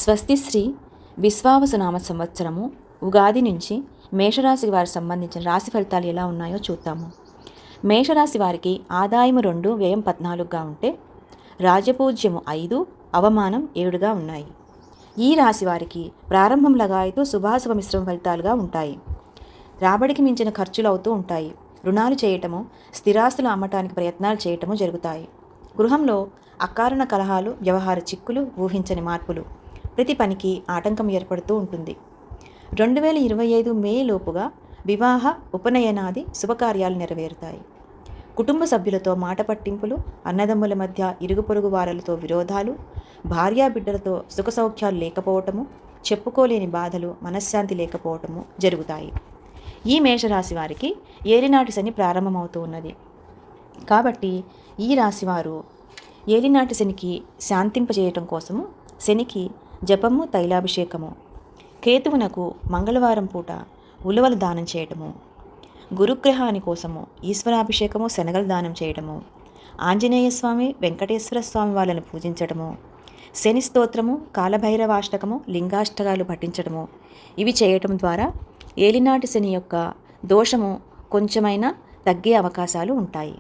స్వస్తి శ్రీ విశ్వావసునామ సంవత్సరము ఉగాది నుంచి మేషరాశి వారికి సంబంధించిన రాశి ఫలితాలు ఎలా ఉన్నాయో చూద్దాము. మేషరాశి వారికి ఆదాయము 2, వ్యయం 14గా ఉంటే రాజపూజ్యము 5, అవమానం 7గా ఉన్నాయి. ఈ రాశి వారికి ప్రారంభం లగాయతూ శుభాశుభ మిశ్రమ ఫలితాలుగా ఉంటాయి. రాబడికి మించిన ఖర్చులు అవుతూ ఉంటాయి. రుణాలు చేయటము, స్థిరాస్తులు అమ్మటానికి ప్రయత్నాలు చేయటము జరుగుతాయి. గృహంలో అకారణ కలహాలు, వ్యవహార చిక్కులు, ఊహించని మార్పులు, ప్రతి పనికి ఆటంకం ఏర్పడుతూ ఉంటుంది. 2025 మే లోపుగా వివాహ, ఉపనయనాది శుభకార్యాలు నెరవేరుతాయి. కుటుంబ సభ్యులతో మాట పట్టింపులు, అన్నదమ్ముల మధ్య ఇరుగు పొరుగు వారలతో విరోధాలు, భార్యాబిడ్డలతో సుఖ సౌఖ్యాలు లేకపోవటము, చెప్పుకోలేని బాధలు, మనశ్శాంతి లేకపోవటము జరుగుతాయి. ఈ మేషరాశి వారికి ఏలినాటి శని ప్రారంభమవుతూ ఉన్నది. కాబట్టి ఈ రాశివారు ఏలినాటి శనికి శాంతింపజేయటం కోసము శనికి జపము, తైలాభిషేకము, కేతువునకు మంగళవారం పూట ఉలవలు దానం చేయటము, గురుగ్రహాని కోసము ఈశ్వరాభిషేకము, శనగలు దానం చేయటము, ఆంజనేయ స్వామి, వెంకటేశ్వర స్వామి వాళ్ళని పూజించడము, శని స్తోత్రము, కాలభైరవాష్టకము, లింగాష్టకాలు పఠించడము, ఇవి చేయటం ద్వారా ఏలినాటి శని యొక్క దోషము కొంచెమైనా తగ్గే అవకాశాలు ఉంటాయి.